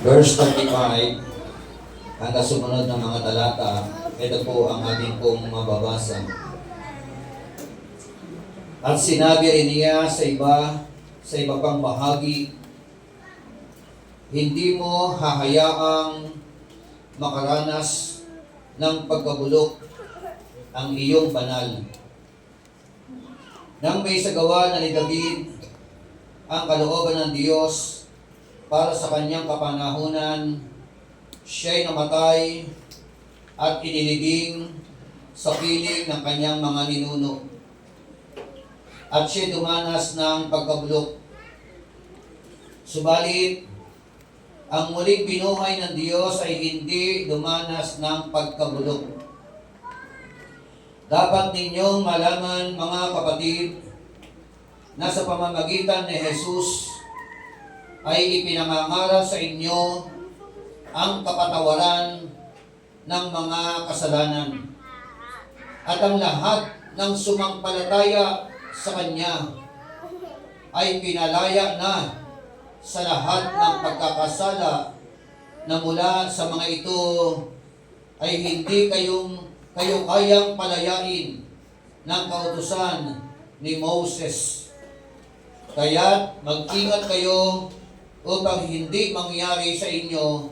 Verse 35 hanggang sumunod ng mga talata, ito po ang ating pong mababasa. At sinabi rin niya sa iba pang bahagi, hindi mo hahayaang makaranas ng pagkabulok ang iyong banal. Nang may sagawa na ni David ang kalooban ng Diyos para sa kanyang kapanahunan, siya'y namatay at inilibing sa piling ng kanyang mga ninuno. At siya'y dumanas ng pagkabulok. Subalit, ang muling binuhay ng Diyos ay hindi dumanas ng pagkabulok. Dapat ninyong malaman, mga kapatid, na sa pamamagitan ni Jesus ay ipinangangaral sa inyo ang kapatawaran ng mga kasalanan. At ang lahat ng sumampalataya sa Kanya ay pinalaya na sa lahat ng pagkakasala na mula sa mga ito ay hindi kayo kayang palayain ng kautusan ni Moses. Kaya't mag-ingat kayo upang hindi mangyari sa inyo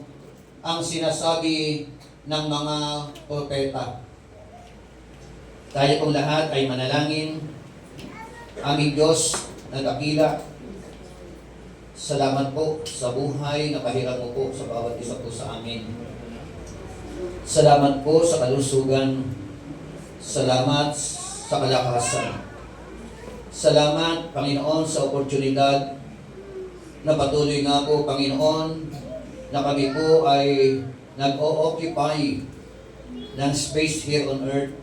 ang sinasabi ng mga propeta. Tayo pong lahat ay manalangin. Aming Diyos na dakila, salamat po sa buhay na pahiram mo po sa bawat isa po sa amin. Salamat po sa kalusugan. Salamat sa kalakasan. Salamat, Panginoon, sa oportunidad na patuloy nga po, Panginoon, na kami po ay nag-o-occupy ng space here on earth.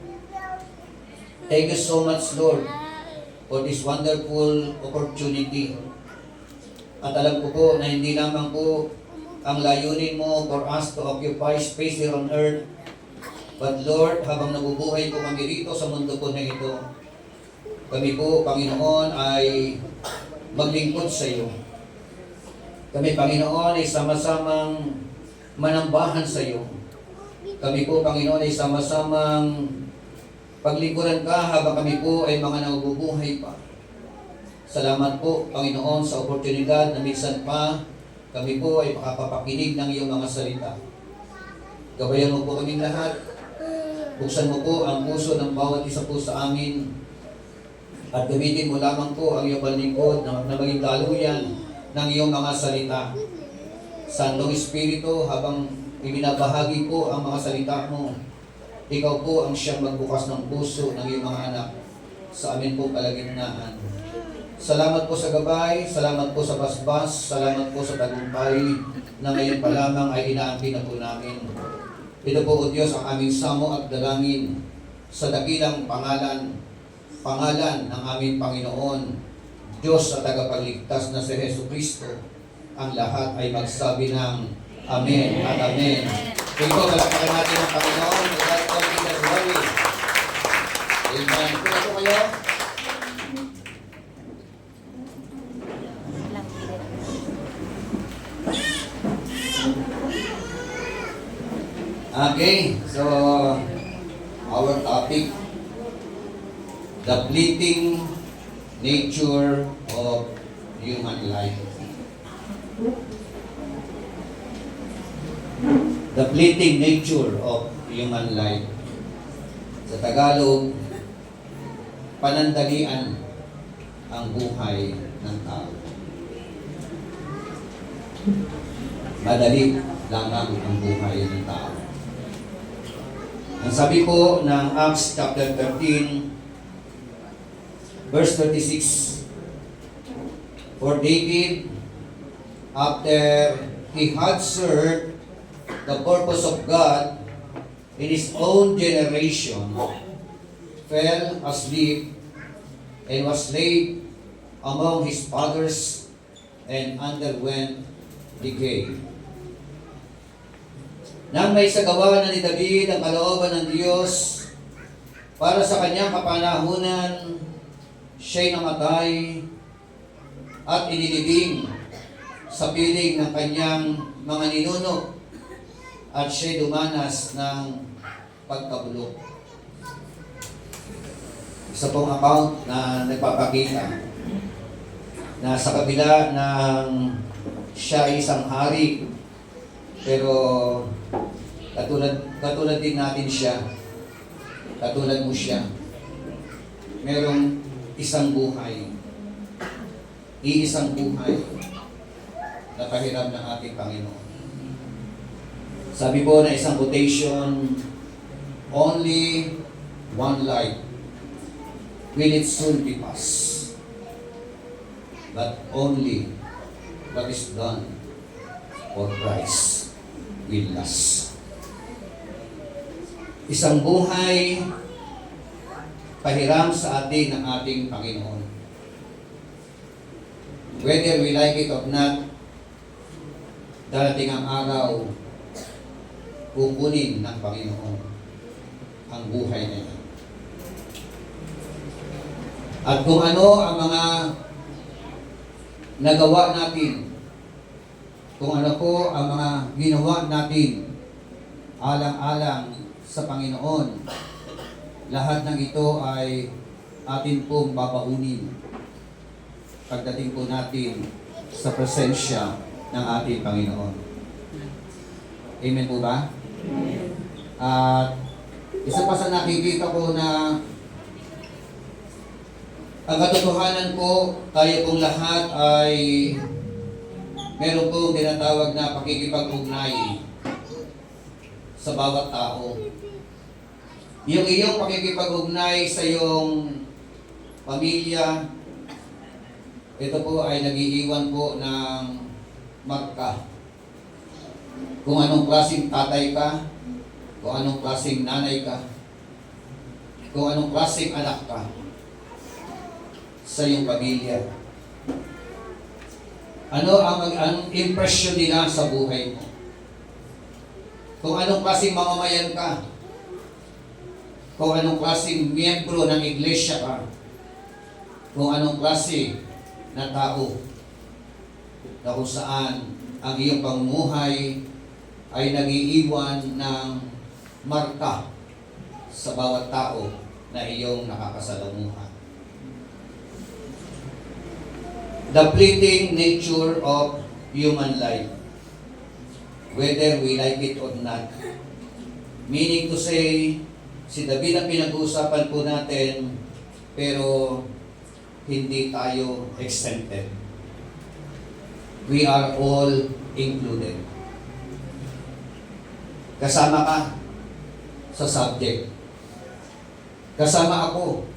Thank you so much, Lord, for this wonderful opportunity. At alam ko po na hindi lamang po ang layunin mo for us to occupy space here on earth, but Lord, habang nabubuhay po kami rito sa mundo po na ito, kami po, Panginoon, ay maglingkod sa iyo. Kami, Panginoon, ay sama-samang manambahan sa iyo. Kami po, Panginoon, ay sama-samang paglingkuran ka habang kami po ay mga nabubuhay pa. Salamat po, Panginoon, sa oportunidad na minsan pa kami po ay makapapakinig ng iyong mga salita. Gabayan mo po kaming lahat. Buksan mo po ang puso ng bawat isa po sa amin. At gamitin mo lamang po ang iyong panlingkod na maging daluyan ng iyong mga salita. Santong Espiritu, habang ibinabahagi po ang mga salita mo, ikaw po ang siyang magbukas ng puso ng iyong mga anak sa amin po kalagitnaan. Salamat po sa gabay, salamat po sa basbas, salamat po sa tagumpay na ngayon pa lamang ay inaampi na po namin. Ito po, O Diyos, ang aming samo at dalangin sa dakilang pangalan ng aming Panginoon, Diyos at tagapagligtas na si Hesus Kristo. Ang lahat ay magsabi ng Amen at Amen. Ito, palakpakan natin ang Panginoon. Welcome to the glory. Amen. Kung po kayo? Okay, so our topic, the fleeting nature of human life. The fleeting nature of human life. Sa Tagalog, panandalian ang buhay ng tao. Madali lamang ang buhay ng tao. Ang sabi po ng Acts chapter 13, verse 36, for David, after he had served the purpose of God in his own generation, fell asleep and was laid among his fathers and underwent decay. Nang may sagawa na ni David ang kalooban ng Diyos para sa kanyang kapanahunan, siya'y namatay at inilibing sa piling ng kanyang mga ninuno at siya'y dumanas ng pagkabulok. Isa pong account na nagpapakita na sa kabila ng siya ay isang hari, pero katulad din natin siya, katulad mo siya, merong isang buhay, iisang buhay na pahiram ng ating Panginoon. Sabi po na isang quotation, only one life will it soon be past, but only what is done for Christ will last. Isang buhay pahiram sa atin ng ating Panginoon. Whether we like it or not, darating ang araw, kukunin ng Panginoon ang buhay na ito. At kung ano ang mga nagawa natin, kung ano po ang mga ginawa natin alang-alang sa Panginoon, lahat ng ito ay atin pong babaunin pagdating po natin sa presensya ng ating Panginoon. Amen po ba? At isa pa sa nakikita ko na ang katotohanan po, tayo pong lahat ay meron pong tinatawag na pakikipag-ugnay sa bawat tao. Yung iyong pakikipag-ugnay sa iyong pamilya, ito po ay nag-iiwan po ng marka. Kung anong klaseng tatay ka, kung anong klaseng nanay ka, kung anong klaseng anak ka sa iyong pamilya. Ano ang impression nila sa buhay mo? Kung anong klaseng mamamayan ka, kung anong klaseng miyembro ng iglesia ka, kung anong klase na tao, na kung saan ang iyong pamumuhay ay nag-iiwan ng marka sa bawat tao na iyong nakakasalamuhan. The fleeting nature of human life, whether we like it or not. Meaning to say, si David ang pinag-uusapan po natin, pero hindi tayo exempted. We are all included. Kasama ka sa subject. Kasama ako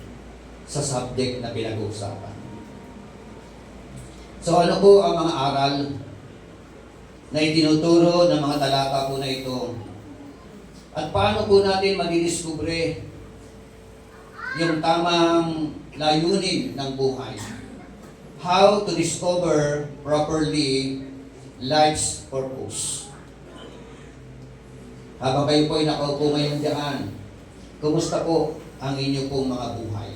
sa subject na pinag-uusapan. So ano po ang mga aral na itinuturo ng mga talata po na ito? At paano po natin madidiskubre yung tamang layunin ng buhay? How to discover properly life's purpose? Habang kayo po ay nakaupo ngayon diyan, kumusta po ang inyo pong mga buhay?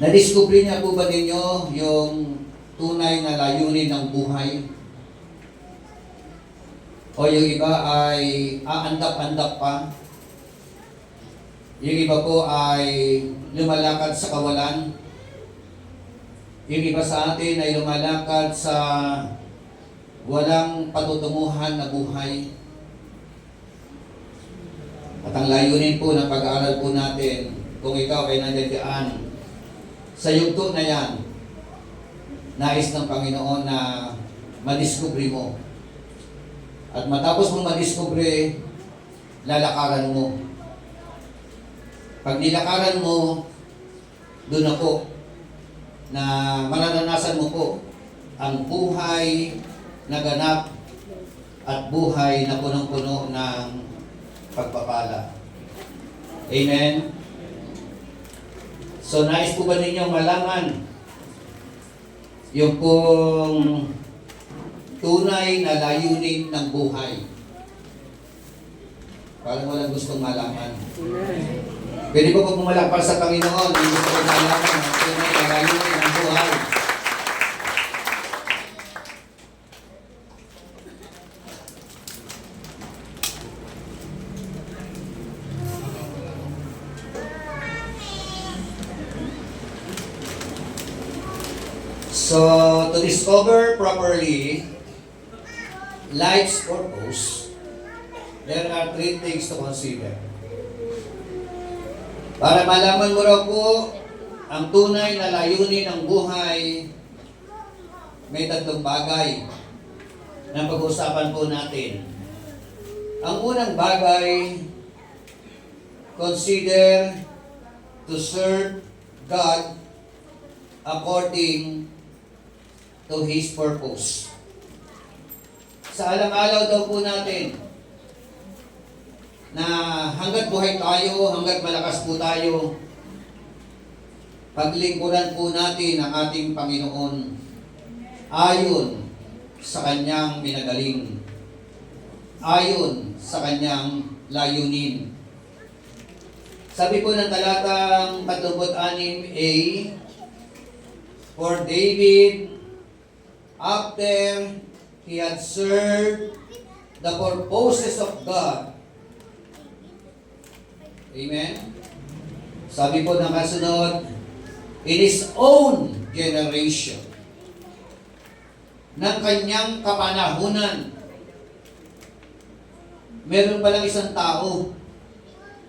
Nadiskubre niya po ba ninyo yung tunay na layunin ng buhay? O yung iba ay aandap-andap pa? Yung iba po ay lumalakad sa kawalan? Yung iba sa atin ay lumalakad sa walang patutunguhan na buhay? At ang layunin po ng pag-aaral po natin, kung ikaw ay nandiyan sa yugto na yan, nais ng Panginoon na madiskubre mo. At matapos mong madiskubre, lalakaran mo. Pag nilakaran mo, doon na po, na mararanasan mo po ang buhay na ganap at buhay na punong-puno ng pagpapala. Amen? So, nais po ba ninyong malaman yung pong tunay na layunin ng buhay? Parang walang gustong malaman. Pwede po po pumalakpak sa Panginoon. Hindi gusto ko malaman ang tunay na layunin ng buhay. So, to discover properly life's purpose, there are three things to consider. Para malaman mo raw po ang tunay na layunin ng buhay, may tatlong bagay na pag-uusapan po natin. Ang unang bagay, consider to serve God according to His purpose. Sa alang-alaw daw po natin na hanggat buhay tayo, hanggat malakas po tayo, paglingkuran po natin ang ating Panginoon ayon sa Kanyang minagaling, ayon sa Kanyang layunin. Sabi po ng talatang 36a, for David, after he had served the purposes of God. Amen? Sabi po ng kasunod, in his own generation, ng kanyang kapanahunan, meron palang isang tao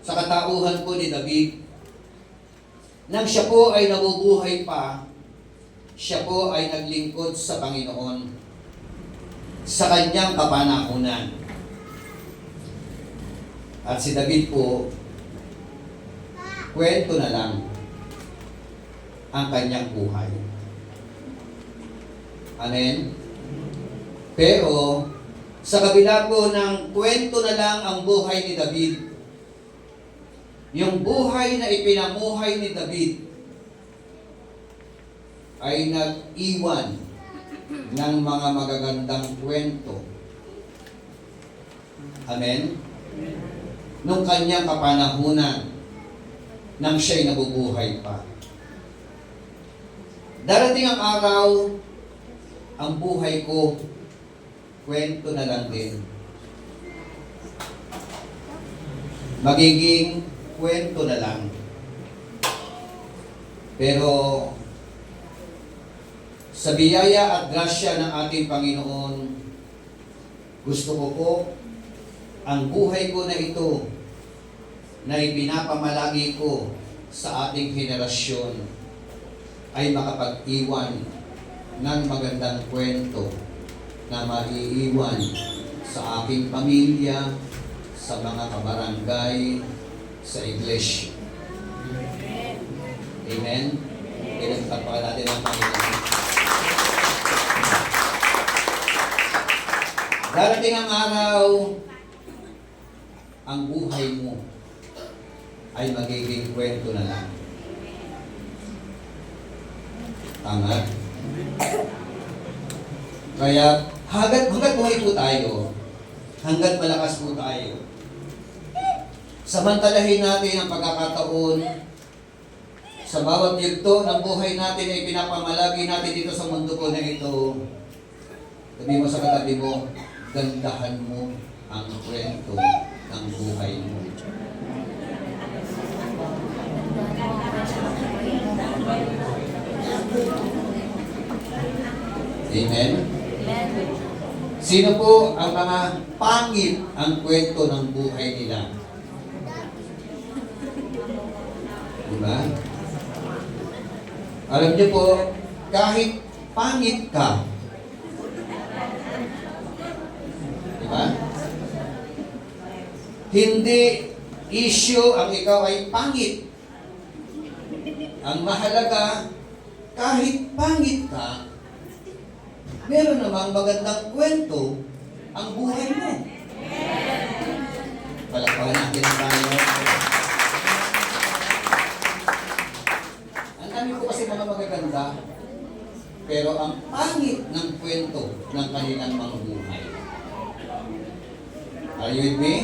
sa katauhan po ni David. Nang siya po ay nabubuhay pa, siya po ay naglingkod sa Panginoon sa kanyang kapanahunan. At si David po, kwento na lang ang kanyang buhay. Amen? Pero, sa kabila po ng kwento na lang ang buhay ni David, yung buhay na ipinamuhay ni David ay nag-iwan ng mga magagandang kwento. Amen? Nung kanyang kapanahunan, nang siya'y nabubuhay pa. Darating ang araw, ang buhay ko, kwento na lang din. Magiging kwento na lang. Pero, sa biyaya at grasya ng ating Panginoon, gusto ko po, ang buhay ko na ito, na ipinapamalagi ko sa ating henerasyon, ay makapag-iwan ng magandang kwento na maiiwan sa aking pamilya, sa mga kabarangay, sa iglesia. Amen? Pinagtapakan natin ang Panginoon. Darating ang araw, ang buhay mo ay magiging kwento na lang. Tama? Kaya, hanggat buhay po tayo, hanggat malakas po tayo, samantalahin natin ang pagkakataon sa bawat yugto ng buhay natin ay pinapamalagi natin dito sa mundo ko na ito. Sabi mo sa katabi mo, gandahan mo ang kwento ng buhay mo. Amen? Sino po ang mga pangit ang kwento ng buhay nila? Diba? Alam niyo po, kahit pangit ka, diba? Hindi issue ang ikaw ay pangit. Ang mahalaga, kahit pangit ka, meron namang magandang kwento ang buhay mo. Palakpakan natin ang Panginoon. Ang dami ko kasi mga magaganda, pero ang pangit ng kwento ng kanilang mga buhay. Are you with me?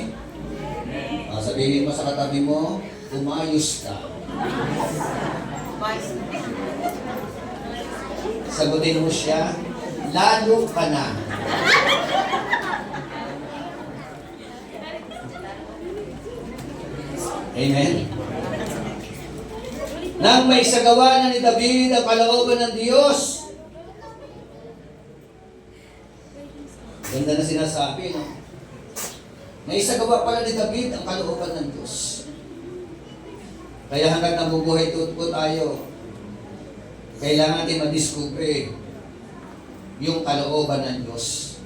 Sabihin mo sa katabi mo, umayos ka. Sagutin mo siya, lalo ka na. Amen? Nang may sagawa na ni David ang kalooban ng Diyos, Ganda na sinasabi, no? Naisagawa pala ni David ang kalooban ng Diyos. Kaya hanggang nabubuhay po tayo, kailangan natin madiskubre yung kalooban ng Diyos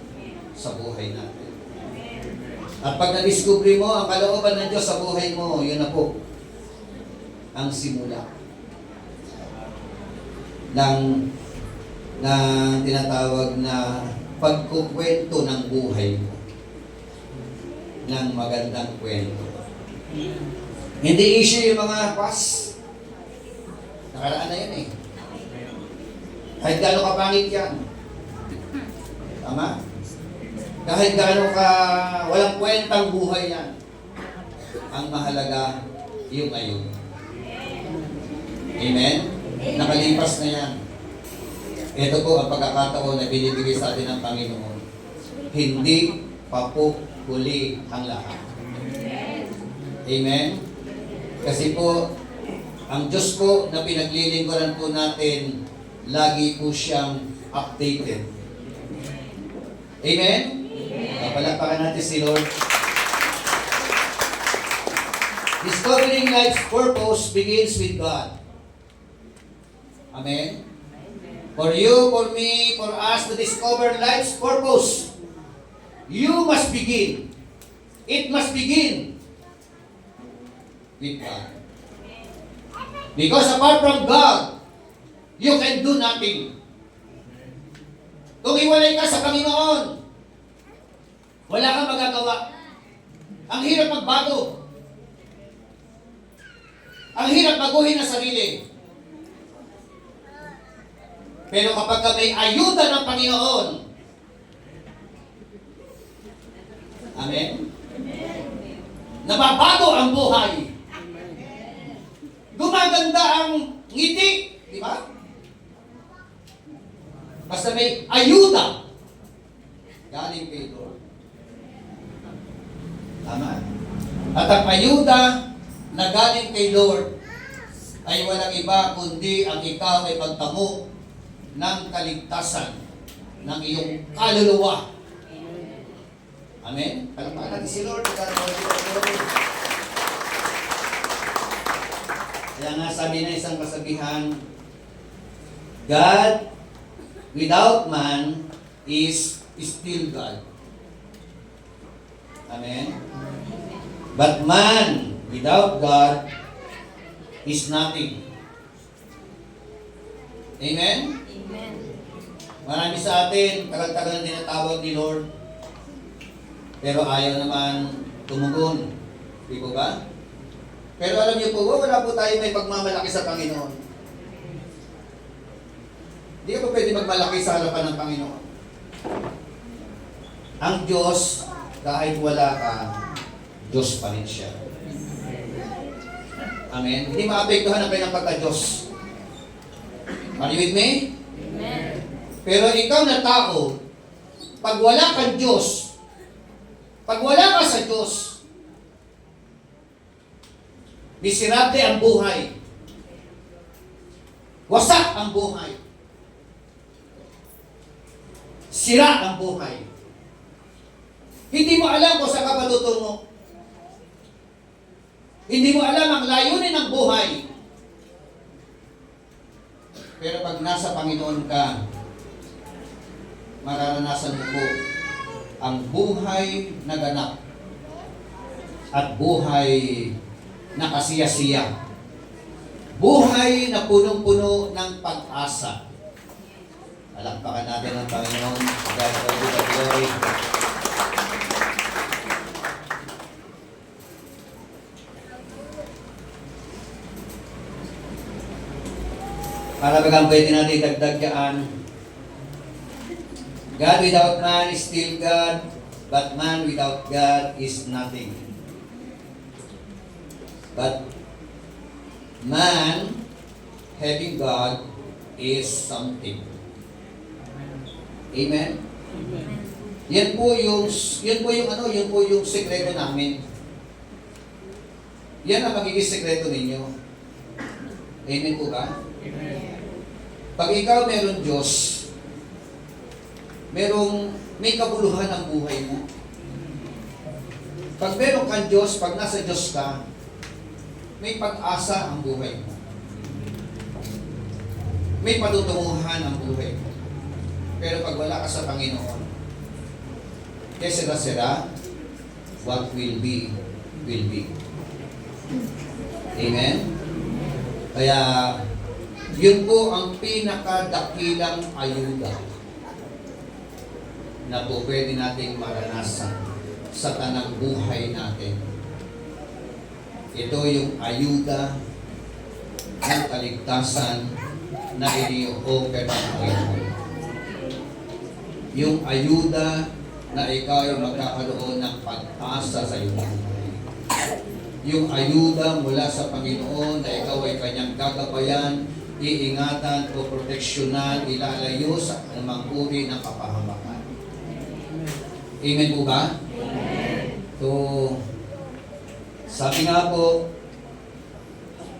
sa buhay natin. At pag nadiskubre mo ang kalooban ng Diyos sa buhay mo, yun na po ang simula ng tinatawag na pagkukwento ng buhay mo ng magandang kwento. Hindi issue yung mga past. Nakaraan na yun eh. Kahit gaano kapangit yan. Tama? Kahit gaano ka walang kwentang buhay yan. Ang mahalaga yung ngayon. Amen? Nakalipas na yan. Ito po ang pagkakataon na binibigay sa atin ng Panginoon. Hindi pa po huli ang lahat. Amen? Kasi po, ang Diyos po na pinaglilingkuran po natin, lagi po siyang updated. Amen? Palakpakan natin si Lord. Discovering life's purpose begins with God. Amen? For you, for me, for us to discover life's purpose, you must begin. It must begin with God. Because apart from God, you can do nothing. Kung iwalay ka sa Panginoon, wala kang magagawa. Ang hirap magbago. Ang hirap baguhin ang sarili. Pero kapag may ayuda ng Panginoon, amen? Nababago ang buhay. Gumaganda ang ngiti. Di ba? Basta may ayuda galing kay Lord. Tama. At ang ayuda na galing kay Lord ay walang iba kundi ang ikaw ay magtamo ng kaligtasan ng iyong kaluluwa. Amen? Palakpakan natin si Lord. Kaya nga sabi na isang kasabihan, God without man is still God. Amen? But man without God is nothing. Amen? Amen. Marami sa atin, tagal-tagal na tinatawag ni Lord, pero ayaw naman tumugon. Di po ba? Pero alam niyo po, wala po tayo may pagmamalaki sa Panginoon. Hindi ka po pwede magmalaki sa harapan ng Panginoon. Ang Diyos, kahit wala ka, Diyos pa rin siya. Amen? Hindi maapektuhan ang kanyang pagka-Diyos. Are you with me? Amen. Pero ikaw na tao, pag wala kang Diyos, pag wala ka sa Diyos, miserable ang buhay. Wasak ang buhay. Sira ang buhay. Hindi mo alam kung saan ka patutungo. Hindi mo alam ang layunin ng buhay. Pero pag nasa Panginoon ka, mararanasan mo po ang buhay na ganap at buhay na kasiya-siya. Buhay na punong-puno ng pag-asa. Palakpakan natin ang Panginoon. God all the glory. Para bagang pwede natin dagdag dyan. God without man is still God, but man without God is nothing. But man having God is something. Amen? Yan po yung sekreto namin. Yan ang magiging sekreto ninyo. Amen po ba? Pag ikaw meron Diyos, merong may kabuluhan ang buhay mo. Pag meron kang Diyos, pag nasa Diyos ka, may pag-asa ang buhay mo. May patutunguhan ang buhay mo. Pero pag wala ka sa Panginoon, que sera, what will be, will be. Amen? Kaya, yun po ang pinakadakilang ayuda na po pwede nating maranasan sa tanang buhay natin. Ito yung ayuda ng kaligtasan na ini-offer ng Panginoon. Yung ayuda na ikaw ay magkakaroon ng pag-asa sa iyong buhay. Yung ayuda mula sa Panginoon na ikaw ay kanyang gagabayan, iingatan o proteksyonan, ilalayo sa anumang uri ng kapahamakan. Amen po ba? So, sabi nga po,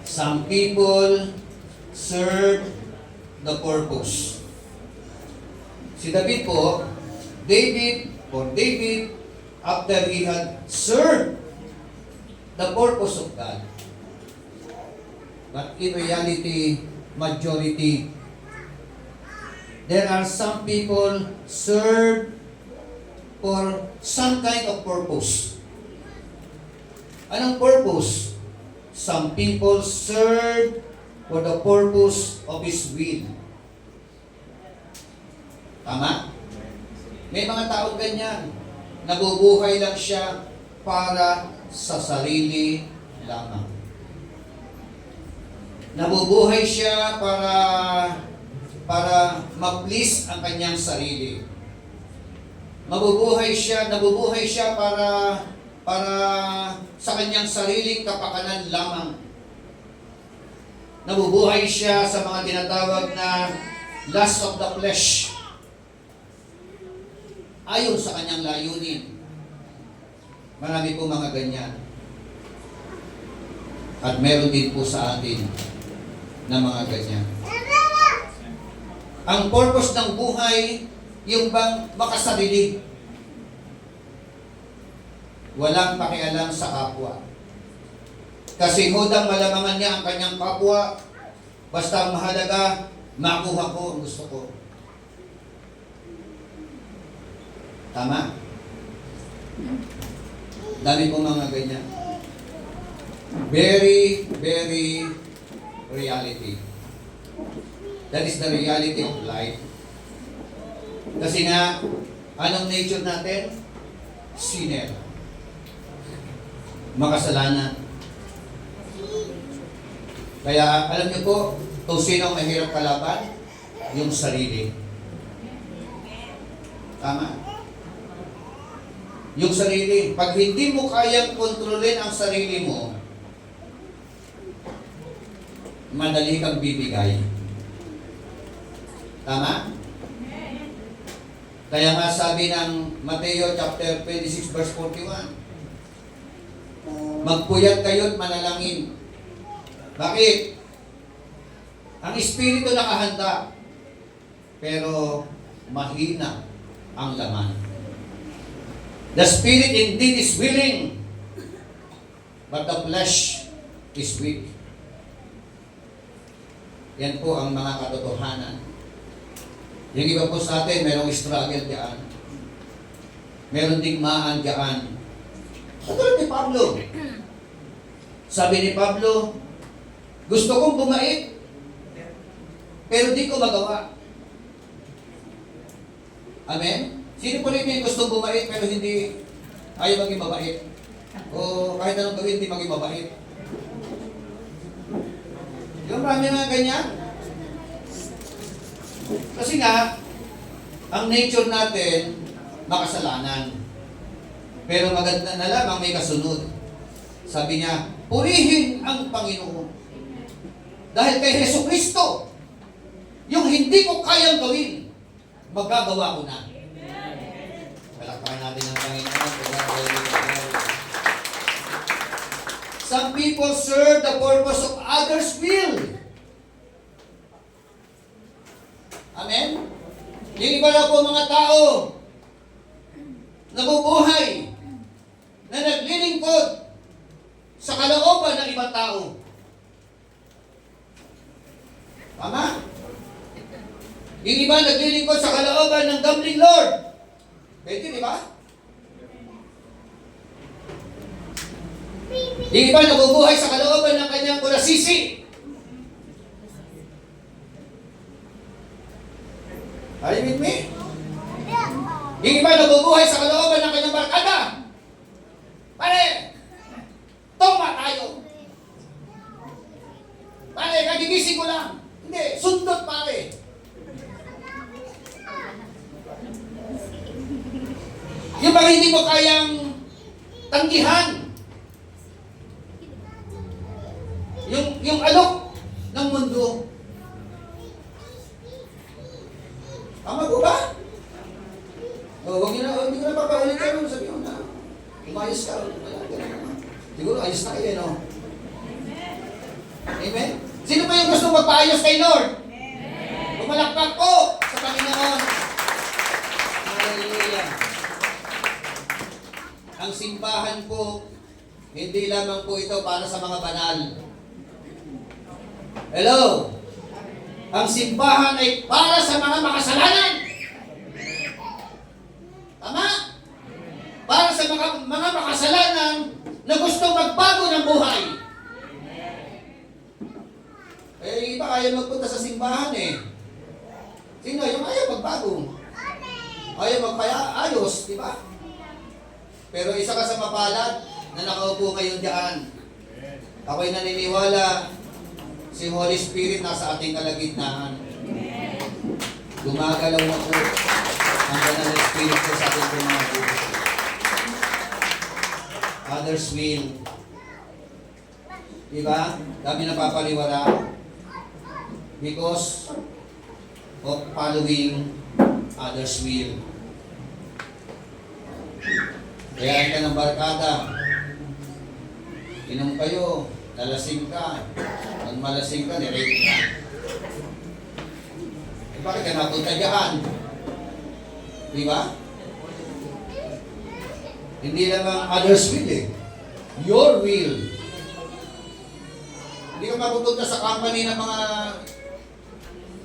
some people serve the purpose. Si David po, David, after he had served the purpose of God, but in reality, majority, there are some people serve for some kind of purpose. Anong purpose? Some people serve for the purpose of His will. Tama? May mga tao ganyan. Nabubuhay lang siya para sa sarili lamang. Nabubuhay siya para ma-please ang kanyang sarili. Nabubuhay siya para sa kanyang sariling kapakanan lamang. Nabubuhay siya sa mga tinatawag na lust of the flesh. Ayon sa kanyang layunin. Marami po mga ganyan. At meron din po sa atin na mga ganyan. Ang purpose ng buhay, yung bang makasarili. Walang pakialam sa kapwa. Kasi hodang malamangan niya ang kanyang kapwa, basta ang mahalaga, makuha ko ang gusto ko. Tama? Dami po mga ganyan. Very, very reality. That is the reality of life. Kasi nga, anong nature natin? Sinner. Makasalanan. Kaya alam niyo po, kung sino ang mahirap kalaban? Yung sarili. Tama? Yung sarili. Pag hindi mo kayang kontrolin ang sarili mo, madali kang bibigay. Tama? Kaya nga sabi ng Mateo chapter 26 verse 41, magpuyat kayo't manalangin. Bakit? Ang espiritu nakahanda, pero mahina ang laman. The spirit indeed is willing, but the flesh is weak. Yan po ang mga katotohanan. Yung iba po sa atin, merong struggle diyan. Meron digmaan diyan. Katulad ni Pablo. Sabi ni Pablo, gusto kong bumait, pero di ko magawa. Amen? Sino po rin yung gustong bumait, pero hindi ayaw maging mabait? O kahit anong gawin, hindi maging mabait? Yung marami mga ganyan. Kasi nga, ang nature natin, makasalanan. Pero maganda na lamang may kasunod. Sabi niya, purihin ang Panginoon. Dahil kay Hesus Kristo, yung hindi ko kayang gawin, magagawa ko na. Palakpakan natin ang Panginoon. Some people serve the purpose of others' will. Amen? Yung iba na po mga tao, nabubuhay, na naglilingkod sa kalooban ng ibang tao. Tama? Yung iba naglilingkod sa kalooban ng gambling lord. Pwede, di ba? Yung iba nabubuhay sa kalooban ng kanyang kurasisi. Are you with me? Yung iba nabubuhay sa kalooban ng kanyang barkada. Pare, toma tayo. Pare, kagigising ko lang. Hindi, sundot pare. Yung mga hindi mo kayang tanggihan. Yung alok ng mundo. Tama po ba? Huwag nyo na, hindi ko na papaulit kayo. Sabi ko na, umayos ka. Siguro ayos na kayo, no? Amen? Sino pa yung gusto magpaayos kay Lord? Pumalakpak po sa Panginoon. Hallelujah. Ang simbahan po, hindi lamang po ito para sa mga banal. Hello? Ang simbahan ay para sa mga makasalanan. Tama? Para sa mga makasalanan na gusto magbago ng buhay. Eh, iba kaya magpunta sa simbahan eh. Sino? Yung ayaw magbago. Ayaw magpaayos, di ba? Pero isa ka sa mapalad na nakaupo ngayon diyan. Ako'y naniniwala si Holy Spirit nasa ating kalagitnaan. Gumagalaw na po ang banal na Spirit ko sa ating gumagalaw. Others will. Diba? Kami napapaliwala because of following others will. Kaya ka ng barkada. Inom kayo, nalasing ka. Pag malasing ka, nirate ka. Eh, bakit ka napunta dyan? Diba? Hindi naman others will eh. Your will. Hindi ka mapupunta sa company ng mga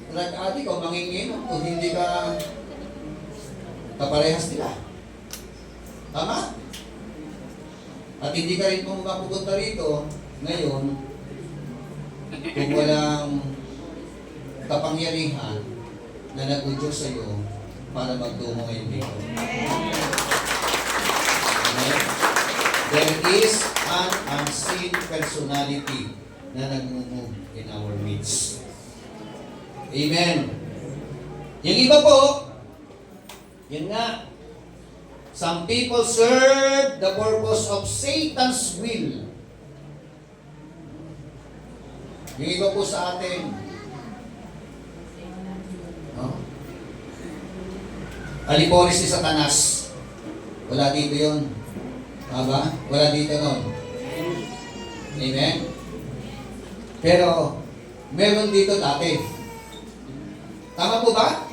drug addict o manginginom kung hindi ka kaparehas nila. Tama? At hindi ka rin kung mapupunta rito ngayon kung walang kapangyarihan na nag-udyok sa iyo para magtungo ngayon dito. Amen? There is an unseen personality na nag-move in our midst. Amen. Yung iba po, yun nga, some people serve the purpose of Satan's will. Yung iba po sa atin, no? Aliporis ni Satanas. Wala dito yun. Aba? Wala dito nun. Amen? Pero, meron dito dati. Tama po ba?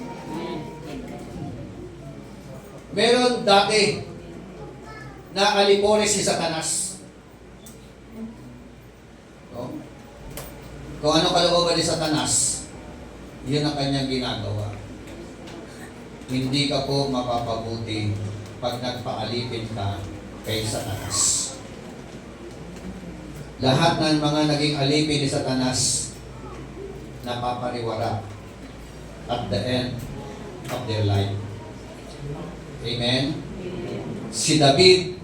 Meron dati na aliporis si Satanas. No? Kung ano kalooban ni Satanas, yun ang kanyang ginagawa. Hindi ka po mapapabuti pag nagpaalipin ka kay Satanas. Lahat ng mga naging alipin ni Satanas napapariwara at the end of their life. Amen? Si David,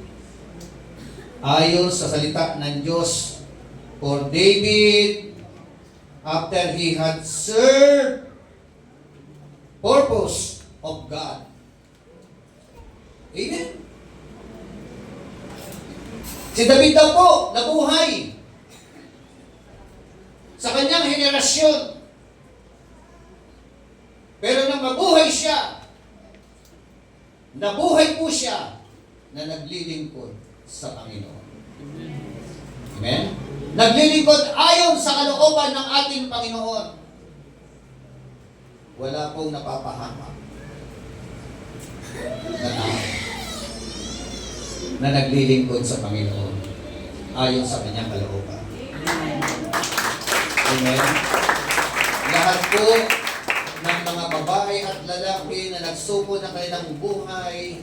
ayon sa salita ng Diyos, for David, after he had served purpose of God. Amen? Si David daw po, nabuhay sa kanyang henerasyon. Pero nang mabuhay siya, nabuhay po siya na naglilingkod sa Panginoon. Amen? Naglilingkod ayon sa kalooban ng ating Panginoon. Wala pong napapahamak na tao. na naglilingkod sa Panginoon ayon sa kanyang kalooban. Amen? Lahat po ng mga babae at lalaki na nagsuko ng kanilang buhay,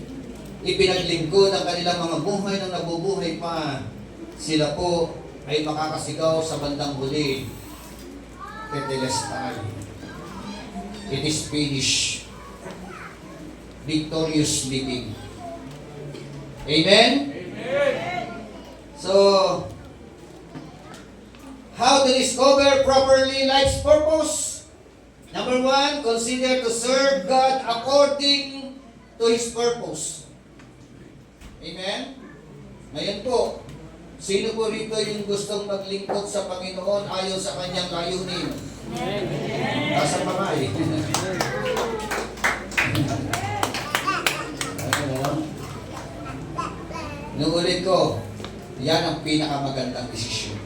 ipinaglingkod ang kanilang mga buhay ng nabubuhay pa, sila po ay makakasigaw sa bandang huli. Tetelestai. It is finished. Victorious living. Amen? Amen. So, how to discover properly life's purpose? Number 1, consider to serve God according to His purpose. Amen? Ngayon po, sino po rito yung gustong maglingkod sa Panginoon ayon sa kanyang layunin? Amen. Nasa pa nga eh. Nuulit ko, yan ang pinakamagandang desisyon.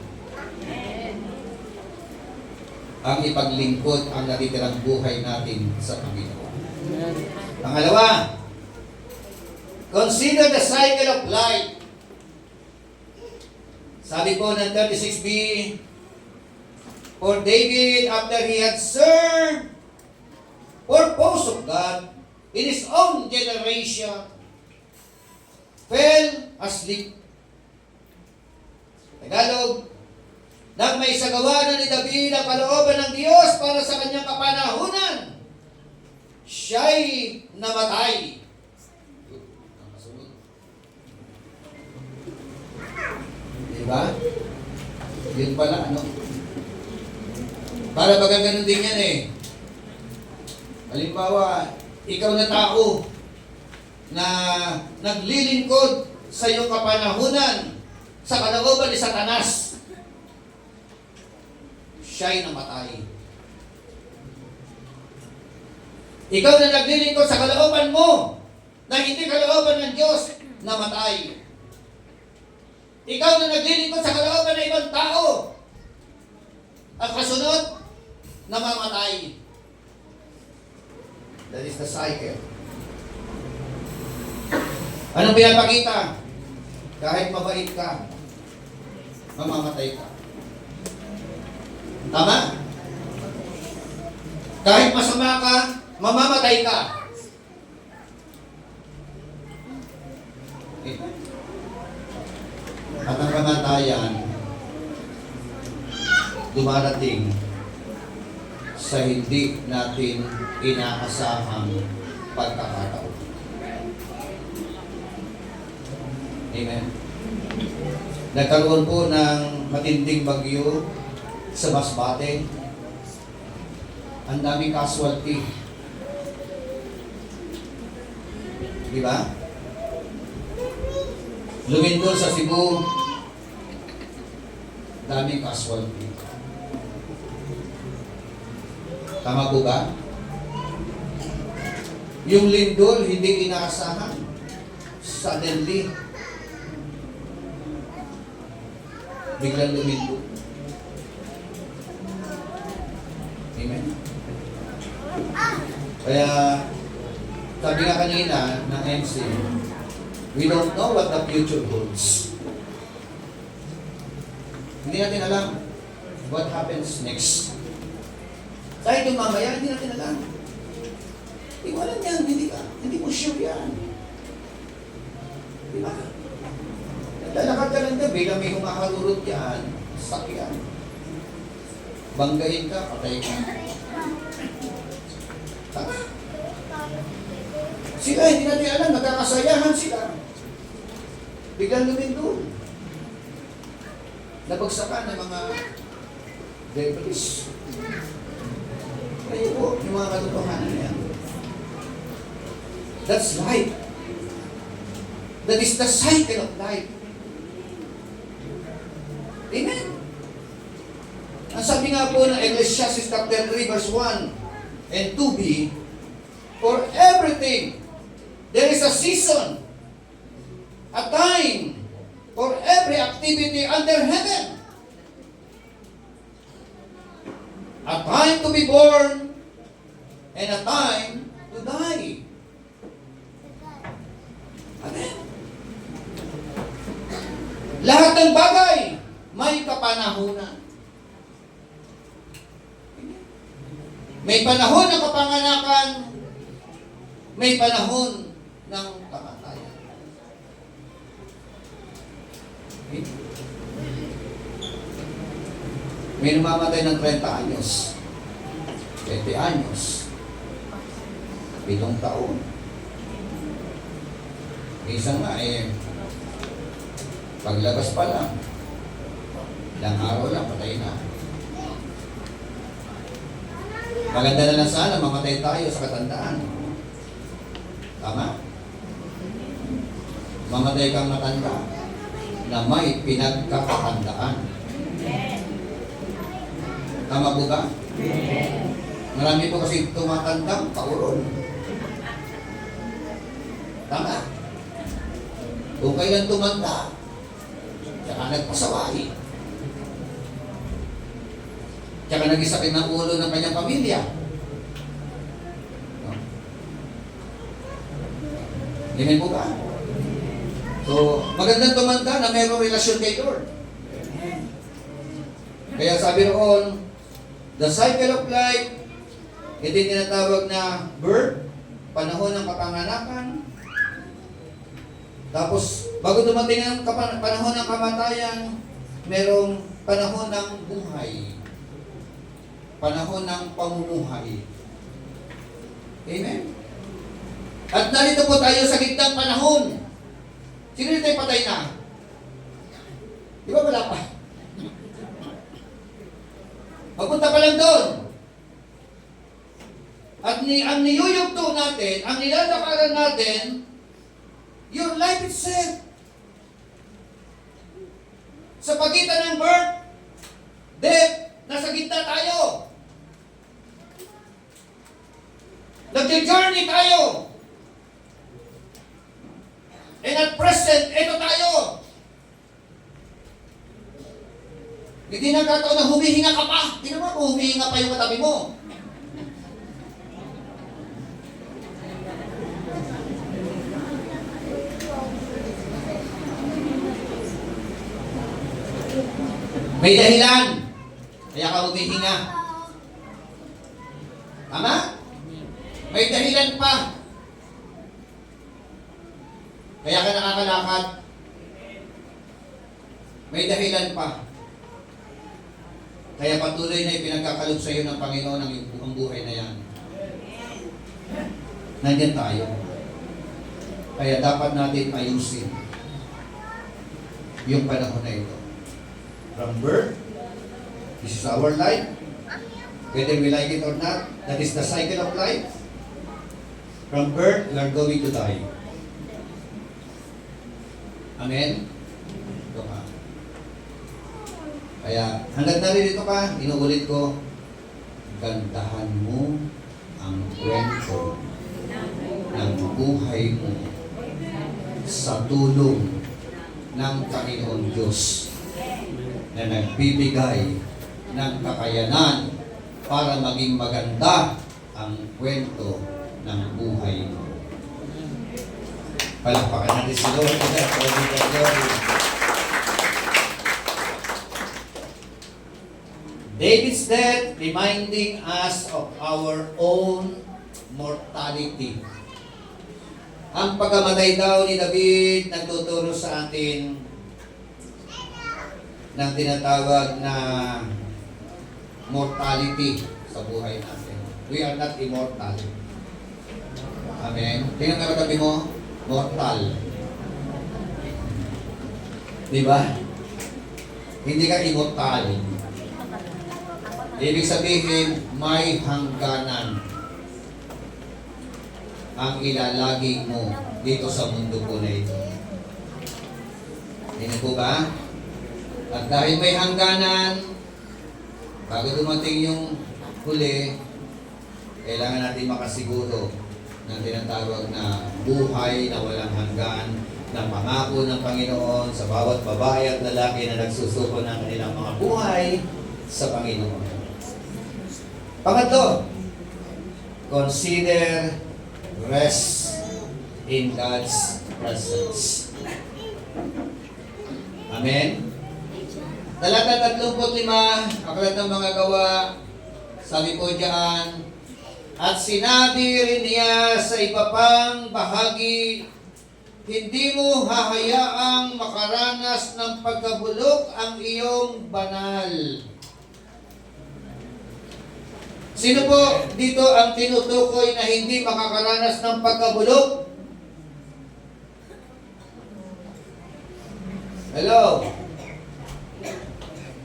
Ang ipaglingkod ang natitirang buhay natin sa Panginoon. Pangalawa, consider the cycle of life. Sabi po ng 36b, for David, after he had served purpose of God in his own generation, fell asleep. Tagalog, nang may sagawa na ni David ang kalooban ng Diyos para sa kanyang kapanahunan, siya'y namatay. Diba? Yun pala, ano? Para baga ganun din yan eh. Halimbawa, ikaw na tao na naglilingkod sa iyong kapanahunan sa kalooban ni Satanas, siya'y namatay. Ikaw na naglilingkod sa kalooban mo na hindi kalooban ng Diyos, namatay. Ikaw na naglilingkod sa kalooban ng ibang tao at kasunod, namamatay. That is the cycle. Anong pinapakita? Kahit mabait ka, mamamatay ka. Tama? Kahit masama ka, mamamatay ka. Okay. At ang kamatayan, dumarating sa hindi natin inaasahang pagkakataon. Amen. Nagkaroon po ng matinding bagyo sa Masbate. Ang daming casualty. Di ba? Lumindol sa Cebu, daming casualty. Tama po ba? Yung lindol, hindi inaasahan. Suddenly, biglang lumindol. Amen? Kaya, sabi nga kanina ng MC, we don't know what the future holds. Hindi natin alam what happens next. Kahit yung mamaya, hindi natin alam. Iwanan yan, hindi mo sure yan. Diba? Lalakad ka lang gabi na may humaharurot yan, sakyan. Banggain ka, patay ka. Tama? Sila, hindi natin alam, nagkakasayahan sila. Biglang lumindol. Nabagsakan ng mga devilish. Kaya po, yung mga katotohanan yan. That's life. That is the cycle of life. Amen? Ang sabi nga po ng Ecclesiastes chapter 3 verse 1 and 2b, for everything, there is a season, a time, for every activity under heaven. A time to be born, and a time to die. Amen. Lahat ng bagay may kapanahunan. May panahon ng kapanganakan, may panahon ng kamatayan. Okay? May namamatay ng 30 anyos, 20 anyos, 7 taon. Minsan nga paglabas pa lang, ilang araw lang, patay na. Maganda na lang sana, mamatay tayo sa katandaan. Tama? Mamatay kang matanda na may pinagkakatandaan. Tama po ba? Marami po kasi tumatandang pauron. Tama? Kung kailan tumanda, tsaka nagpasaway. Tsaka nag-isakit ng ulo ng kanyang pamilya. No? Ganyan po ba? So, magandang tumanda na mayroong relasyon kay Lord. Kaya sabi roon, the cycle of life, ito yung tinatawag na birth, panahon ng kapanganakan. Tapos, bago dumating ang panahon ng kamatayan, merong panahon ng buhay. Panahon ng pamumuhay. Amen? At narito po tayo sa gitnang panahon. Sino dito ay patay na? Di ba wala pa? Papunta pa lang doon. At ang niyuyugto natin, ang nilalakaran natin, your life itself. Sa pagitan ng birth, death, nasa gitna tayo. Nag-journey tayo. And at present, ito tayo. Hindi nagkataon na humihinga ka pa. Hindi naman kung humihinga pa yung katabi mo. May dahilan. Kaya ka humihinga. Tama? May dahilan pa. Kaya ka nakakalakad. May dahilan pa. Kaya patuloy na ipinagkakalob sa iyo ng Panginoon ang buhay na yan. Nandiyan tayo. Kaya dapat natin ayusin yung panahon na ito. From birth, this is our life. Whether we like it or not, that is the cycle of life. From birth, we are going to die. Amen? Ito ka. Kaya, hanggang naririto ka, inuulit ko, gandahan mo ang kwento ng buhay mo sa tulong ng Panginoon Diyos na nagbibigay ng kakayanan para maging maganda ang kwento ng buhay mo. Palakpakan natin si Lord. David's death reminding us of our own mortality. Ang pagkamatay daw ni David nagtuturo sa atin ng tinatawag na mortality sa buhay natin. We are not immortal. Amen. Tingnan ka katabi mo, mortal. Di ba? Hindi ka immortal. Ibig sabihin, may hangganan ang ilalagay mo dito sa mundo po na ito. Hindi po ba? At dahil may hangganan, bago dumating yung huli, kailangan natin makasiguro ng tinatawag na buhay na walang hanggan, na pangako ng Panginoon sa bawat babae at lalaki na nagsusuko ng kanilang mga buhay sa Panginoon. Pangatlo, consider rest in God's presence. Amen? Talata 35, Aklat ng Mga Gawa, sabi po diyan, at sinabi rin niya sa iba pang bahagi, hindi mo hahayaang makaranas ng pagkabulok ang iyong banal. Sino po dito ang tinutukoy na hindi makakaranas ng pagkabulok? Hello?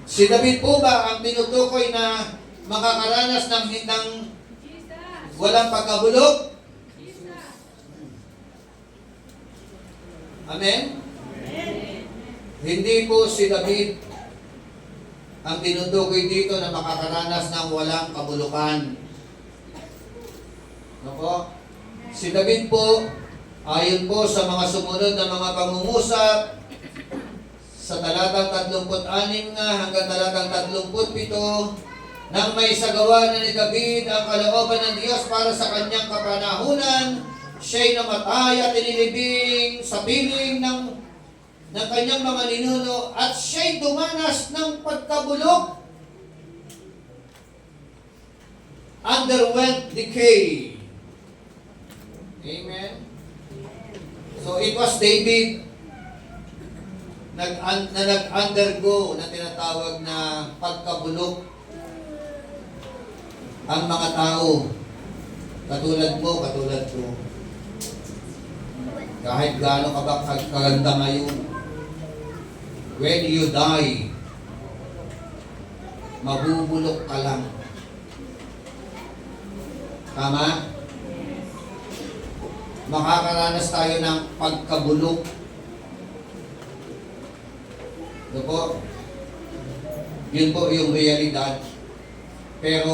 Si David po ba ang tinutukoy na makakaranas ng walang pagkabulok? Amen? Hindi po si David ang tinutukoy dito na makakaranas ng walang kabulukan. Ano po? Si David po, ayon po sa mga sumunod na mga pangungusap, sa talatang 36 hanggang talatang 37, nang may sagawa na ni David ang kalooban ng Diyos para sa kanyang kapanahunan, siya'y namatay at inilibing sa piling ng kanyang mga ninuno at siya'y dumanas ng pagkabulok, underwent decay. Amen? So it was David na nag-undergo na tinatawag na pagkabulok ang mga tao. Katulad mo, katulad ko. Kahit gaano ka ba kaganda ngayon, when you die, mabubulok ka lang. Tama? Makakaranas tayo ng pagkabulok. Ito po, yun po yung realidad. Pero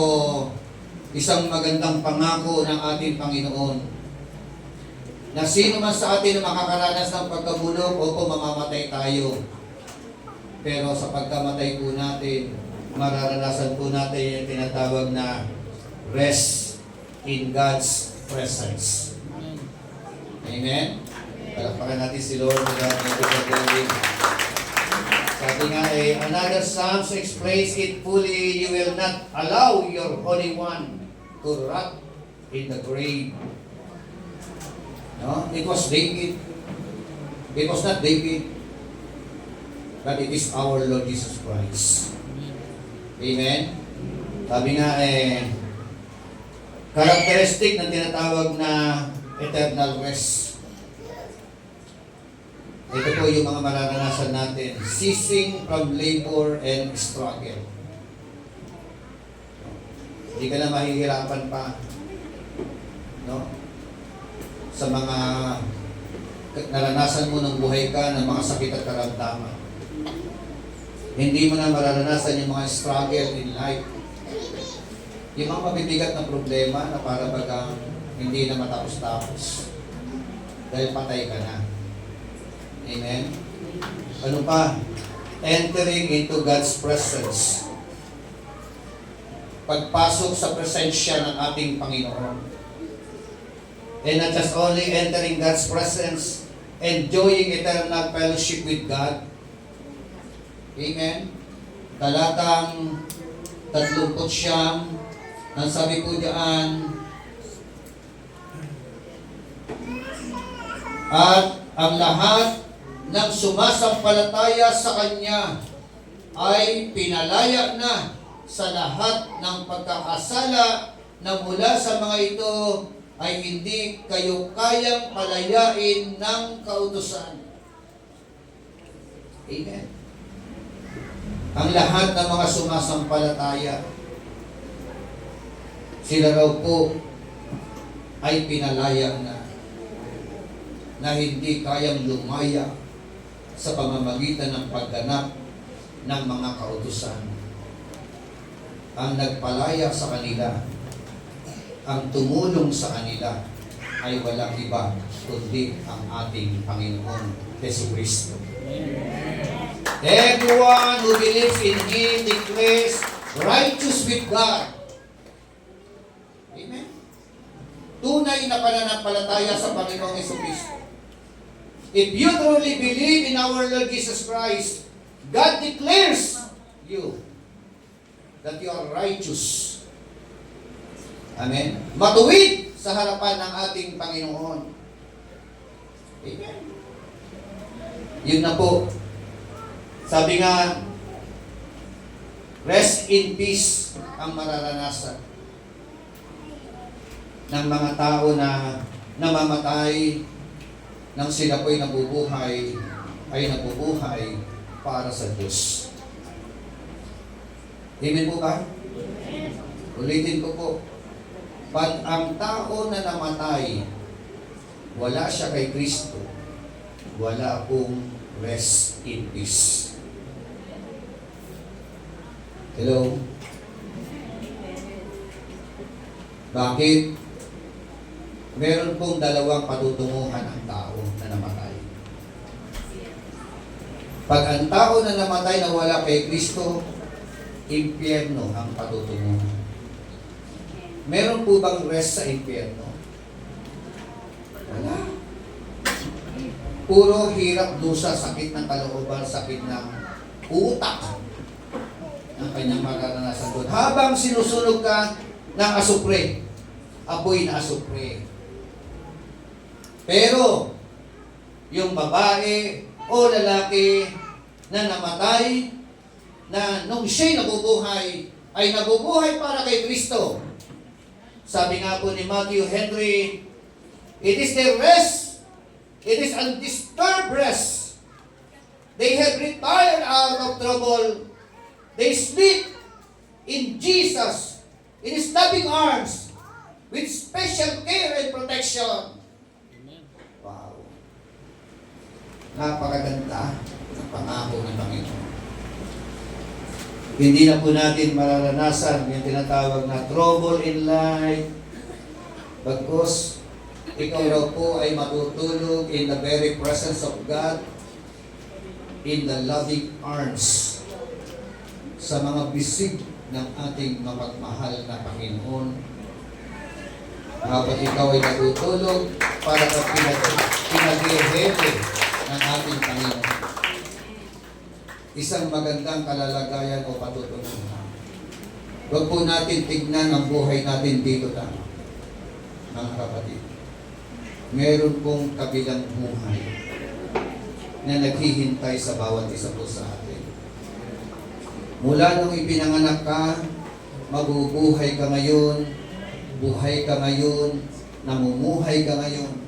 isang magandang pangako ng ating Panginoon na sino man sa atin na makakaranas ng pagkabulok, opo, mamamatay tayo. Pero sa pagkamatay po natin, mararanasan po natin yung tinatawag na rest in God's presence. Amen? Palakpakan natin si Lord. Sabi nga another Psalms explains it fully, you will not allow your Holy One to rot in the grave. No? It was David. It was not David, but it is our Lord Jesus Christ. Amen? Sabi nga characteristic na tinatawag na eternal rest. Ito po yung mga mararanasan natin. Ceasing from labor and struggle. Hindi ka na mahihirapan pa. No? Sa mga naranasan mo ng buhay ka ng mga sakit at karamdaman. Hindi mo na mararanasan yung mga struggle in life. Yung mga mabibigat na problema na para bagang hindi na matapos-tapos. Dahil patay ka na. Amen? Ano pa? Entering into God's presence. Pagpasok sa presensya ng ating Panginoon. And not just only entering God's presence, enjoying eternal fellowship with God. Amen? Talatang 39, ang sabi po diyan, at ang lahat ng sumasampalataya sa Kanya ay pinalaya na sa lahat ng pagkakasala na mula sa mga ito ay hindi kayo kayang palayain ng kautusan. Amen. Ang lahat ng mga sumasampalataya, sila raw po ay pinalaya na hindi kayang lumaya sa pamamagitan ng pagganap ng mga kautusan. Ang nagpalaya sa kanila, ang tumulong sa kanila ay walang iba kundi ang ating Panginoon Jesucristo. Everyone who believes in Him declares righteous with God. Amen? Tunay na pananampalataya sa Panginoong Jesucristo. If you truly believe in our Lord Jesus Christ, God declares you that you are righteous. Amen? Matuwid sa harapan ng ating Panginoon. Amen. Yun na po. Sabi nga, rest in peace ang mararanasan ng mga tao na namamatay nang sila po'y nabubuhay, ay nabubuhay para sa Diyos. Amen po ba? Ulitin ko po. Pag ang tao na namatay, wala siya kay Kristo, wala pong rest in peace. Hello? Bakit? Meron pong dalawang patutunguhan ang tao na namatay. Pag ang tao na namatay na wala kay Kristo, impyerno ang patutunguhan. Meron po bang rest sa impyerno? Wala. Puro hirap, dusa, sakit ng kalooban, sakit ng utak ang kanyang mararanasan doon. Habang sinusunog ka ng asupre, apoy na asupre. Pero, yung babae o lalaki na namatay, na nung siya'y nabubuhay, ay nabubuhay para kay Kristo. Sabi nga po ni Matthew Henry, it is their rest, it is undisturbed rest. They have retired out of trouble. They sleep in Jesus, in His loving arms, with special care and protection. Wow. Napakaganda ng pangako ng Panginoon. Hindi na po natin mararanasan yung tinatawag na trouble in life. Bagkus, ikaw raw po ay matutulog in the very presence of God, in the loving arms, sa mga bisig ng ating mapagmahal na Panginoon. Habang ikaw ay natutulog para sa pinag-ihete ng ating Panginoon. Isang magandang kalalagayan o patutunguhan. Huwag po natin tignan ang buhay natin dito lang, mga kapatid. Meron pong kabilang buhay na naghihintay sa bawat isa po sa atin. Mula nung ipinanganak ka, mabubuhay ka ngayon, buhay ka ngayon, namumuhay ka ngayon.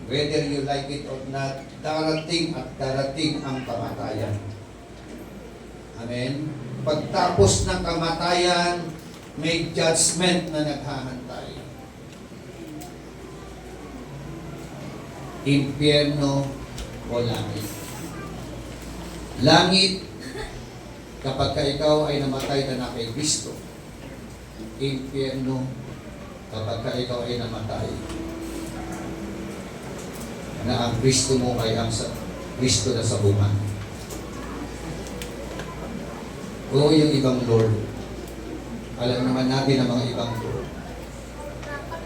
Whether you like it or not, darating at darating ang kamatayan. Amen? Pagtapos ng kamatayan, may judgment na naghahantay. Impyerno o langit. Langit, kapag ka ikaw ay namatay na kay Kristo. Impyerno, kapag ka ikaw ay namatay na ang Kristo mo ay ang Kristo na sa bunga. O yung ibang Lord. Alam naman natin ang mga ibang Lord.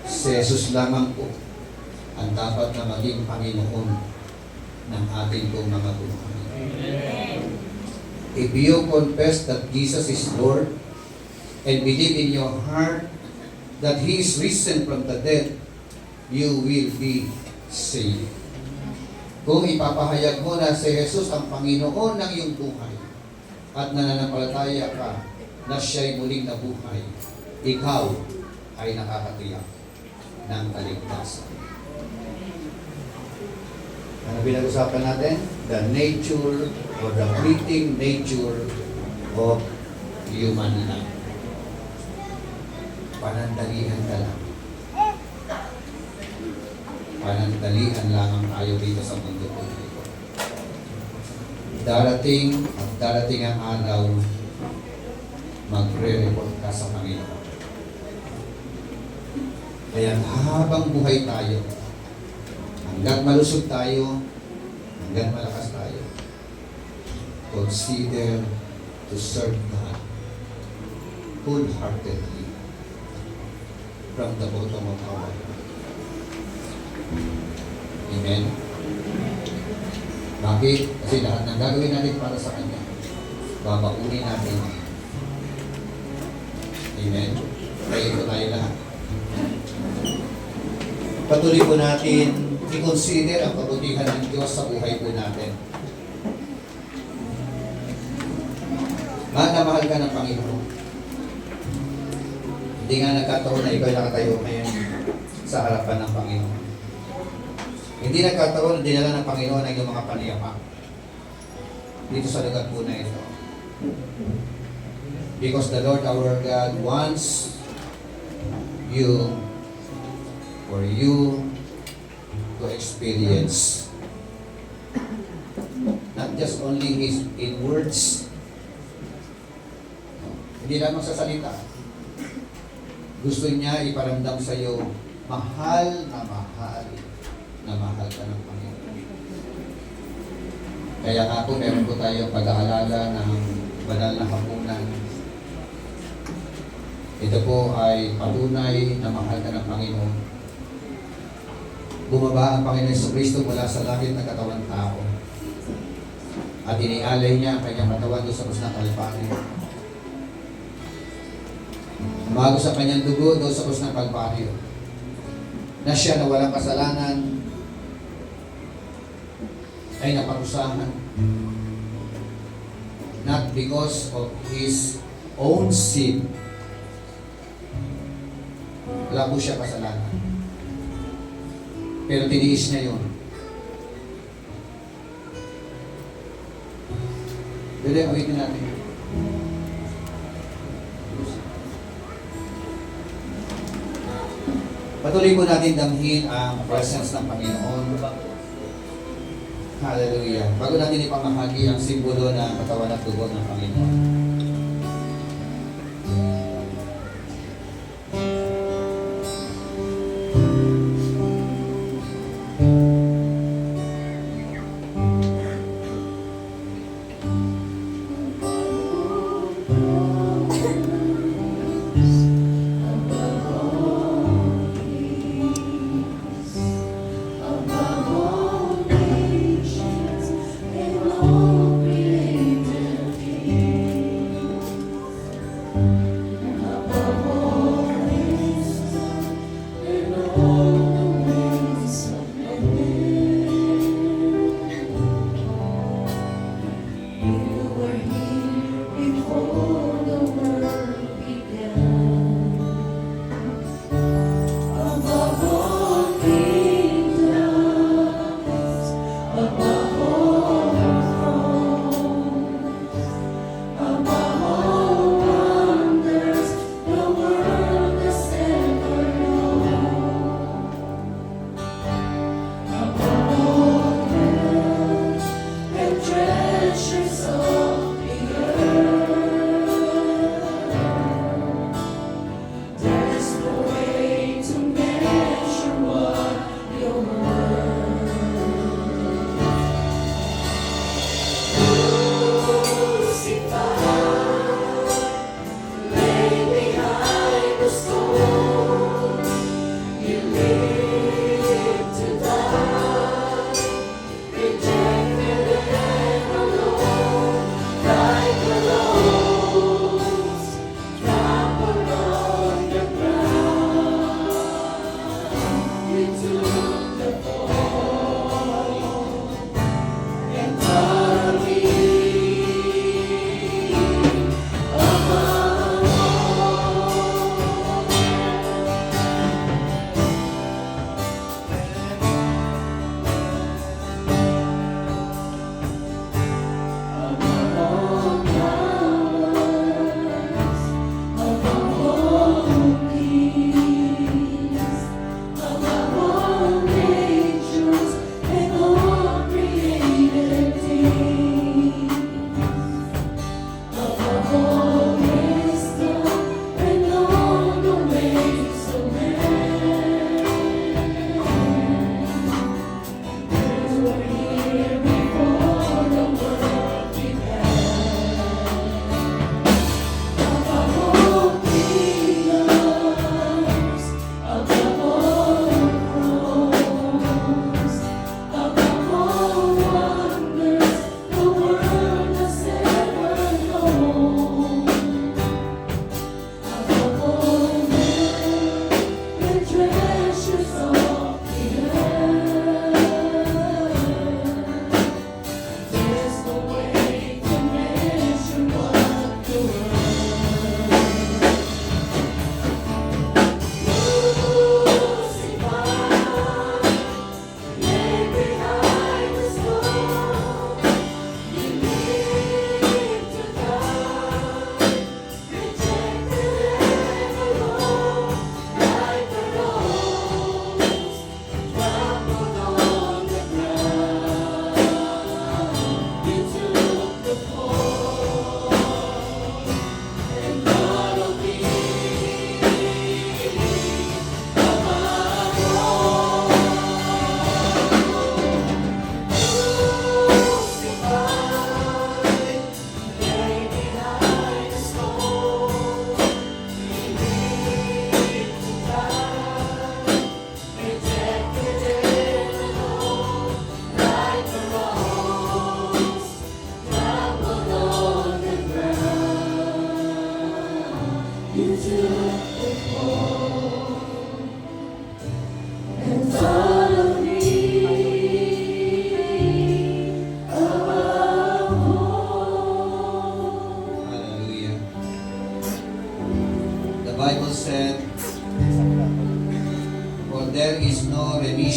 Si Jesus lamang po ang dapat na maging Panginoon ng ating pong mga buhay. If you confess that Jesus is Lord and believe in your heart that He is risen from the dead, you will be saved. Kung ipapahayag mo na si Jesus ang Panginoon ng iyong buhay at nananampalataya ka na siya'y muling nabuhay, ikaw ay nakakatiyak ng kaligtasan. Ano pinag-usapan natin? The nature or the fleeting nature of human life. Panandalian ka lang. Panandalian lamang tayo dito sa mundo ko. Darating at darating ang araw, magre-report ka sa Panginoon. Kaya habang buhay tayo, hanggang malusog tayo, hanggang malakas tayo, consider to serve God wholeheartedly from the bottom of our heart. Amen. Bakit? Kasi lahat ng gagawin natin para sa Kanya, babakunin natin. Amen? Kaya po tayo lahat. Patuloy po natin i-consider ang kabutihan ng Diyos sa buhay po natin. Mahal na mahal ka ng Panginoon. Hindi nga nagkataon na ikaw nakatayo ngayon sa harapan ng Panginoon. Hindi nagkataon na dinala ng Panginoon ang iyong mga paniyama dito sa lugar po na ito. Because the Lord our God wants you for you to experience not just only His in words, hindi lamang sa salita. Gusto niya iparamdam sa iyo, mahal na mahal ka ng Panginoon. Kaya nga po, meron po tayong pag-aalala ng banal na hapunan. Ito po ay patunay na mahal ka ng Panginoon. Bumaba ang Panginoon sa Kristo mula sa langit na katawan tao. At inialay niya ang kanyang katawan doon sa krus ng Kalbaryo. Umago sa kanyang dugo doon sa krus ng Kalbaryo. Na siya na walang kasalanan ay naparusahan. Not because of his own sin. Wala po siya kasalanan. Pero tiniis niya yun. Dili, awitin natin. Patuloy po natin damhin ang presence ng Panginoon. Hallelujah. Bago natin ipamahagi ang simbolo ng katawan at dugo ng Panginoon.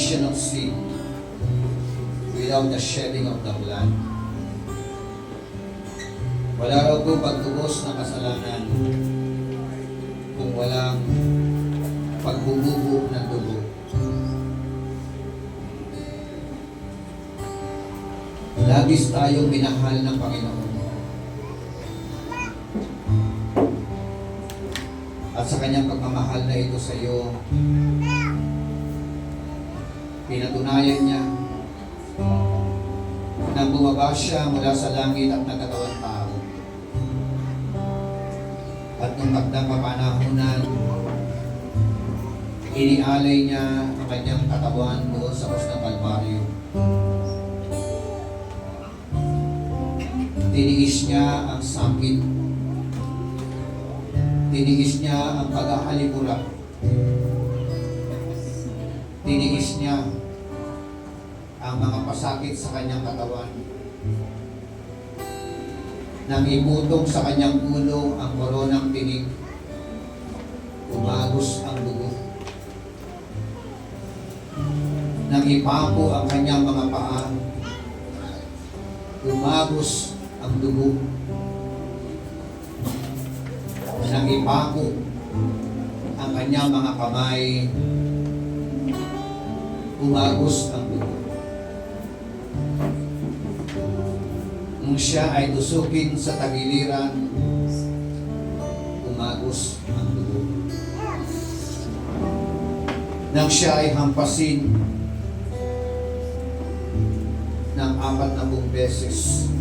remission of sin without the shedding of the blood. Wala raw po pagtubos ng kasalanan kung walang pagbububo ng dugo. Labis tayong minahal ng Panginoon. At sa kanyang pagmamahal na ito sa iyo, pinatunayan niya nang bumaba siya mula sa langit at nagkatawang tao. At nung takdang papanahunan, inialay niya ang kanyang katawan doon sa krus ng Kalbaryo. Tiniis niya ang sakit. Tiniis niya ang pag-ahalipura. Tiniis niya ang mga pasakit sa kanyang katawan. Nang iputong sa kanyang ulo ang koronang tinik, umagos ang dugo. Nang ipapo ang kanyang mga paa, umagos ang dugo. Nang ipako ang kanyang mga kamay, umagos ang dugo. Nung siya ay tusukin sa tagiliran, umagos ang dugo. Nang siya ay hampasin ng 40 beses,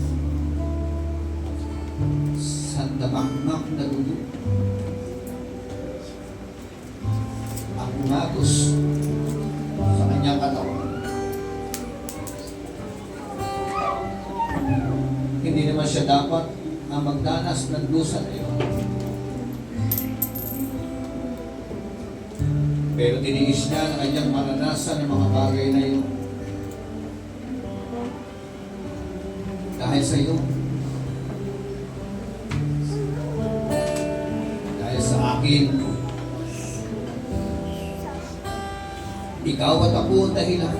sa damakmak na dugo, ang umagos sa kanyang katawan. Hindi naman siya dapat ang magdanas ng dusa na iyon. Pero tiniis niya na kanyang maranasan ng mga bagay na iyon. Dahil sa iyo, dahil sa akin, ikaw at ako ang dahilan.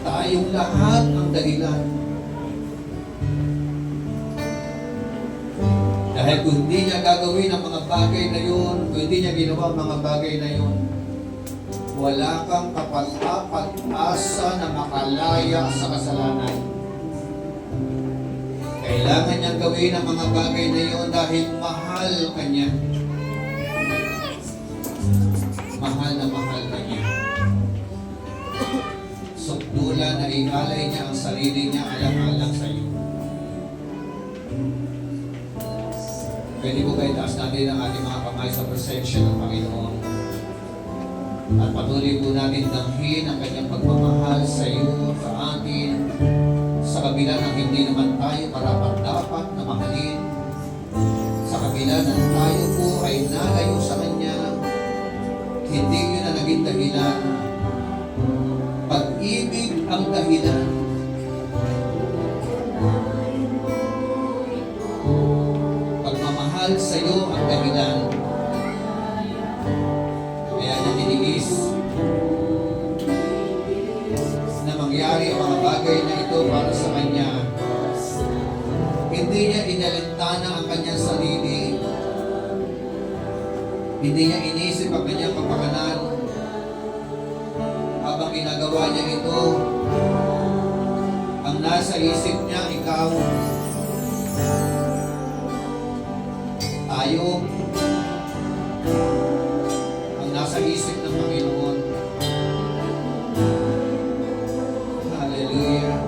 Tayong lahat ang dahilan. Dahil kung hindi niya gagawin ang mga bagay na yun, kung hindi niya ginawa ang mga bagay na yun, wala kang kapag-asa na makalaya sa kasalanan. Kailangan niyang gawin ang mga bagay na yun dahil mahal ka niya. Mahal na mahal ka niya. Sukdula na ialay niya ang sarili niya alang-alang sa iyo. Pwede po kayo taas natin ang ating mga kamay sa presensya ng Panginoon. At patuloy po natin damhin ang kanyang pagmamahal sa iyo, sa atin, sa kabila ng hindi naman tayo karapat-dapat na mahalin, sa kabila ng tayo po ay nalayo sa Kanya, hindi yun na naging dahilan. Pag-ibig ang dahilan. Pagmamahal sa iyo ang dahilan. Kaya niya tiniis na mangyari ang mga bagay na ito para sa Kanya. Hindi niya inalintana ang kanyang sarili. Hindi niya inisip ang kanyang kapakanan. Habang ginagawa niya ito, ang nasa isip niya, ikaw, tayo, ang nasa isip ng Panginoon. Hallelujah.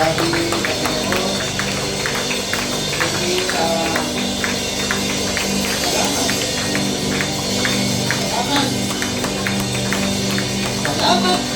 masabi, Panginoon, hindi salamat. Salamat. Salamat